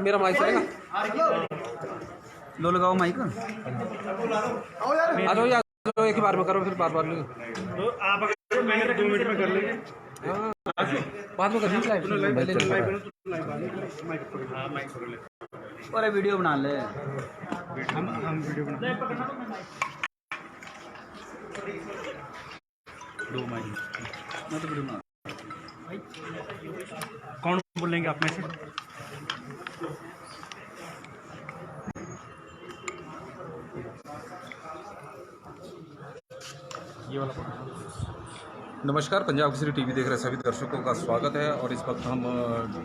मेरा माइक चलेगा? लो लगाओ माइक। आ जाओ यार, एक ही बार में करो, फिर बार बार नहीं। तो आप अगर मैं 2 मिनट में कर लेंगे। हाँ, बाद में कर लीजिए लाइव। माइक पकड़ ले। अरे वीडियो बना ले। हम वीडियो बना ले। 2 माइक मैं तो वीडियो बना। कौन बोलेंगे आप में से? ये वाला। नमस्कार, पंजाब केसरी टीवी देख रहे सभी दर्शकों का स्वागत है। और इस वक्त हम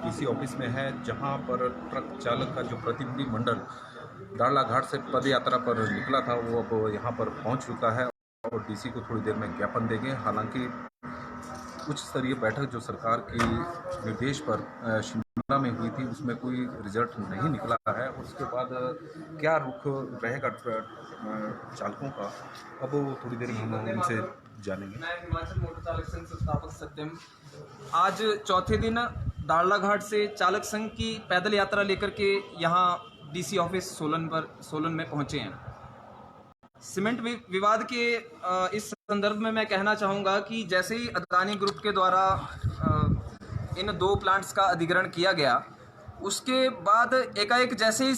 डीसी ऑफिस में हैं, जहां पर ट्रक चालक का जो प्रतिनिधि मंडल दाड़ला घाट से पद यात्रा पर निकला था, वो अब यहां पर पहुंच चुका है और डीसी को थोड़ी देर में ज्ञापन देंगे। हालांकि उच्च स्तरीय बैठक जो सरकार के निर्देश पर शिमला में हुई थी, उसमें कोई रिजल्ट नहीं निकला है। उसके बाद क्या रुख रहेगा चालकों का, अब वो थोड़ी देर में हम उनसे जानेंगे। मैं हिमाचल मोटर चालक संघ संस्थापक सत्यम आज चौथे दिन दाड़ला घाट से चालक संघ की पैदल यात्रा लेकर के यहाँ डीसी ऑफिस सोलन में पहुँचे हैं। सीमेंट विवाद के इस संदर्भ में मैं कहना चाहूँगा कि जैसे ही अदानी ग्रुप के द्वारा इन 2 प्लांट्स का अधिग्रहण किया गया, उसके बाद एकाएक जैसे ही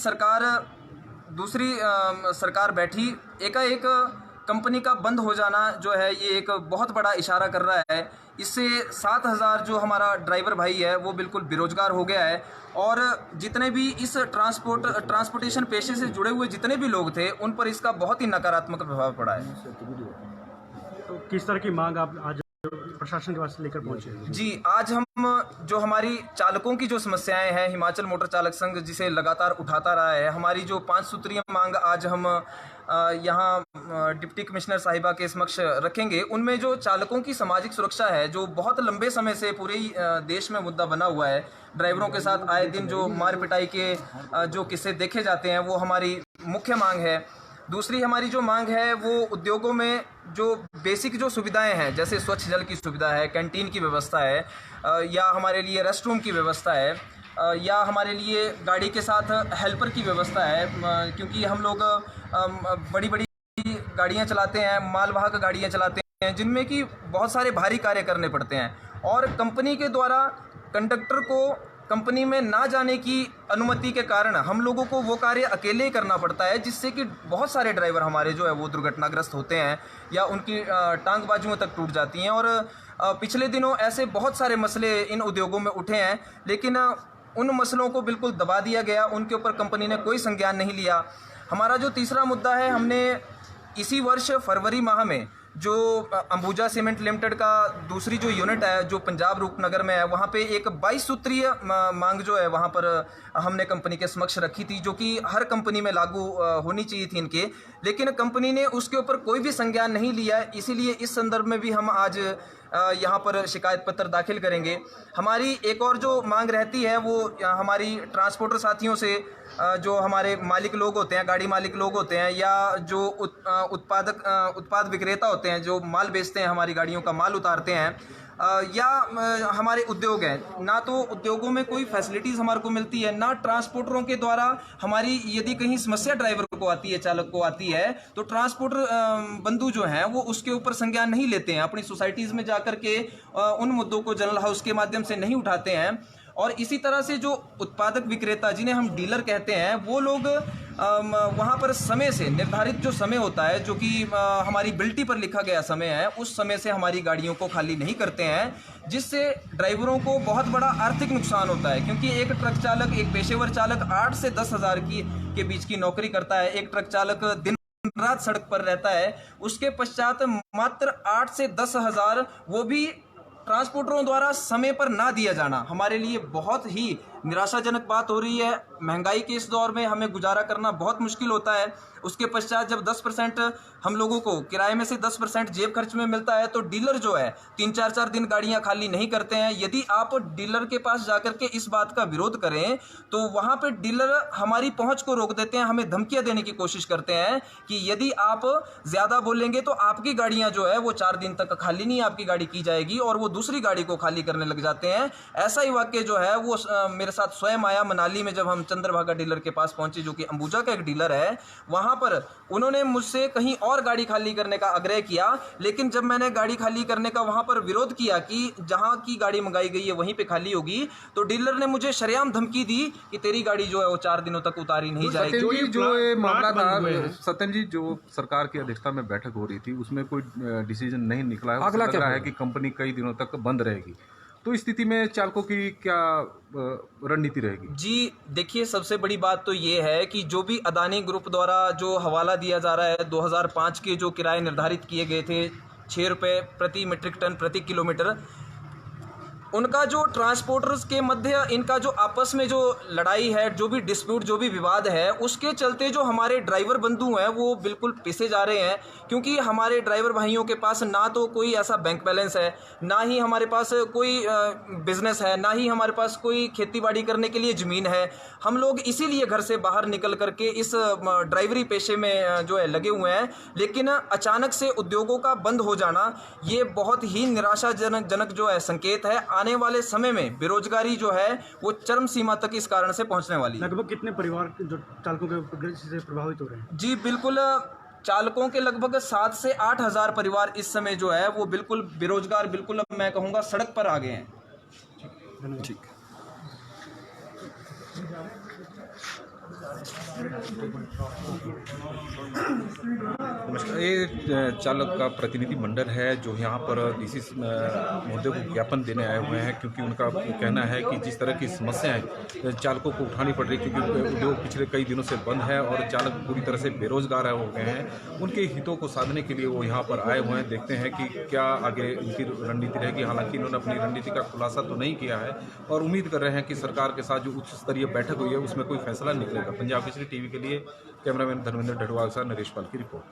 दूसरी सरकार बैठी, एकाएक कंपनी का बंद हो जाना जो है, ये एक बहुत बड़ा इशारा कर रहा है। इससे 7,000 जो हमारा ड्राइवर भाई है वो बिल्कुल बेरोजगार हो गया है। और जितने भी इस ट्रांसपोर्टेशन पेशे से जुड़े हुए जितने भी लोग थे, उन पर इसका बहुत ही नकारात्मक प्रभाव पड़ा है। तो किस तरह की मांग आप आज प्रशासन के पास लेकर पहुंचे? जी, आज हम जो हमारी चालकों की जो समस्याएं हैं, हिमाचल मोटर चालक संघ जिसे लगातार उठाता रहा है, हमारी जो 5 सूत्रीय मांग आज हम यहाँ डिप्टी कमिश्नर साहिबा के समक्ष रखेंगे। उनमें जो चालकों की सामाजिक सुरक्षा है, जो बहुत लंबे समय से पूरे देश में मुद्दा बना हुआ है, ड्राइवरों के साथ आए दिन जो मार पिटाई के जो किस्से देखे जाते हैं, वो हमारी मुख्य मांग है। दूसरी हमारी जो मांग है वो उद्योगों में जो बेसिक जो सुविधाएं हैं, जैसे स्वच्छ जल की सुविधा है, कैंटीन की व्यवस्था है, या हमारे लिए रेस्ट रूम की व्यवस्था है, या हमारे लिए गाड़ी के साथ हेल्पर की व्यवस्था है, क्योंकि हम लोग बड़ी बड़ी गाड़ियां चलाते हैं, मालवाहक गाड़ियां चलाते हैं, जिनमें कि बहुत सारे भारी कार्य करने पड़ते हैं। और कंपनी के द्वारा कंडक्टर को कंपनी में ना जाने की अनुमति के कारण हम लोगों को वो कार्य अकेले ही करना पड़ता है, जिससे कि बहुत सारे ड्राइवर हमारे जो है वो दुर्घटनाग्रस्त होते हैं या उनकी टांग बाजुओं तक टूट जाती हैं। और पिछले दिनों ऐसे बहुत सारे मसले इन उद्योगों में उठे हैं, लेकिन उन मसलों को बिल्कुल दबा दिया गया, उनके ऊपर कंपनी ने कोई संज्ञान नहीं लिया। हमारा जो तीसरा मुद्दा है, हमने इसी वर्ष फरवरी माह में जो अंबुजा सीमेंट लिमिटेड का दूसरी जो यूनिट है, जो पंजाब रूपनगर में है, वहाँ पे एक 22 सूत्रीय मांग जो है वहाँ पर हमने कंपनी के समक्ष रखी थी, जो कि हर कंपनी में लागू होनी चाहिए थी इनके, लेकिन कंपनी ने उसके ऊपर कोई भी संज्ञान नहीं लिया। इसीलिए इस संदर्भ में भी हम आज यहाँ पर शिकायत पत्र दाखिल करेंगे। हमारी एक और जो मांग रहती है वो हमारी ट्रांसपोर्टर साथियों से, जो हमारे मालिक लोग होते हैं, गाड़ी मालिक लोग होते हैं, या जो उत्पाद विक्रेता होते हैं, जो माल बेचते हैं, हमारी गाड़ियों का माल उतारते हैं, या हमारे उद्योग हैं, ना तो उद्योगों में कोई फैसिलिटीज़ हमारे को मिलती है, ना ट्रांसपोर्टरों के द्वारा हमारी यदि कहीं समस्या ड्राइवर को आती है, चालक को आती है, तो ट्रांसपोर्टर बंधु जो हैं वो उसके ऊपर संज्ञान नहीं लेते हैं, अपनी सोसाइटीज़ में जाकर के उन मुद्दों को जनरल हाउस के माध्यम से नहीं उठाते हैं। और इसी तरह से जो उत्पादक विक्रेता, जिन्हें हम डीलर कहते हैं, वो लोग वहाँ पर समय से निर्धारित जो समय होता है, जो कि हमारी बिल्टी पर लिखा गया समय है, उस समय से हमारी गाड़ियों को खाली नहीं करते हैं, जिससे ड्राइवरों को बहुत बड़ा आर्थिक नुकसान होता है। क्योंकि एक ट्रक चालक, एक पेशेवर चालक 8 से 10 हज़ार के बीच की नौकरी करता है। एक ट्रक चालक दिन रात सड़क पर रहता है, उसके पश्चात मात्र 8 से 10 हज़ार, वो भी ट्रांसपोर्टरों द्वारा समय पर ना दिया जाना हमारे लिए बहुत ही निराशाजनक बात हो रही है। महंगाई के इस दौर में हमें गुजारा करना बहुत मुश्किल होता है। उसके पश्चात जब 10% हम लोगों को किराए में से 10% जेब खर्च में मिलता है, तो डीलर जो है 3-4 दिन गाड़ियां खाली नहीं करते हैं। यदि आप डीलर के पास जाकर के इस बात का विरोध करें, तो वहां पे डीलर हमारी पहुंच को रोक देते हैं, हमें धमकियां देने की कोशिश करते हैं कि यदि आप ज़्यादा बोलेंगे तो आपकी गाड़ियां जो है वो 4 दिन तक खाली नहीं आपकी गाड़ी की जाएगी, और वो दूसरी गाड़ी को खाली करने लग जाते हैं। ऐसा ही वाक्य जो है वो मेरे मेरे साथ स्वयं आया मनाली में। जब हम चंद्रभागा डीलर के पास पहुंचे, जो कि अंबुजा का एक डीलर है, वहां पर उन्होंने मुझसे कहीं और गाड़ी खाली करने का आग्रह किया। लेकिन जब मैंने गाड़ी खाली करने का वहां पर विरोध किया कि जहां की गाड़ी मंगाई गई है वहीं पे खाली होगी, तो डीलर ने मुझे शरेआम धमकी दी कि तेरी गाड़ी जो है वो 4 दिनों तक उतारी नहीं जाएगी। सत्यम जी, जो ये मामला था, सत्यम जी, जो सरकार की अध्यक्षता में बैठक हो रही थी उसमें कोई डिसीजन नहीं निकला है। अगला लग क्या रहा है होगा? कि कंपनी कई दिनों तक बंद रहेगी, तो इस स्थिति में चालकों की क्या रणनीति रहेगी? जी देखिए, सबसे बड़ी बात तो ये है कि जो भी अदानी ग्रुप द्वारा जो हवाला दिया जा रहा है, 2005 के जो किराए निर्धारित किए गए थे 6 रुपये प्रति मीट्रिक टन प्रति किलोमीटर, उनका जो ट्रांसपोर्टर्स के मध्य इनका जो आपस में जो लड़ाई है, जो भी डिस्प्यूट, जो भी विवाद है, उसके चलते जो हमारे ड्राइवर बंधु हैं वो बिल्कुल पिसे जा रहे हैं। क्योंकि हमारे ड्राइवर भाइयों के पास ना तो कोई ऐसा बैंक बैलेंस है, ना ही हमारे पास कोई बिजनेस है, ना ही हमारे पास कोई खेती बाड़ी करने के लिए ज़मीन है। हम लोग इसीलिए घर से बाहर निकल करके इस ड्राइवरी पेशे में जो है लगे हुए हैं। लेकिन अचानक से उद्योगों का बंद हो जाना ये बहुत ही निराशाजनक जो है संकेत है। आने वाले समय में बेरोजगारी जो है वो चरम सीमा तक इस कारण से पहुंचने वाली है। लगभग कितने परिवार जो चालकों के से प्रभावित हो रहे हैं? जी बिल्कुल, चालकों के लगभग 7 से 8 हज़ार परिवार इस समय जो है वो बिल्कुल बेरोजगार, बिल्कुल मैं कहूँगा सड़क पर आ गए हैं। ठीक। नमस्कार, ये चालक का प्रतिनिधि मंडल है जो यहाँ पर डीसी महोदय को ज्ञापन देने आए हुए हैं, क्योंकि उनका कहना है कि जिस तरह की समस्याएं चालकों को उठानी पड़ रही, क्योंकि उद्योग पिछले कई दिनों से बंद है और चालक पूरी तरह से बेरोजगार हो गए हैं, उनके हितों को साधने के लिए वो यहाँ पर आए हुए हैं। देखते हैं कि क्या आगे उनकी रणनीति रहेगी। हालांकि इन्होंने अपनी रणनीति का खुलासा तो नहीं किया है और उम्मीद कर रहे हैं कि सरकार के साथ जो उच्च स्तरीय बैठक हुई है उसमें कोई फैसला निकलेगा। पंजाब केसरी टीवी के लिए कैमरामैन धर्मेंद्र ढटवाल के साथ नरेश पाल की रिपोर्ट।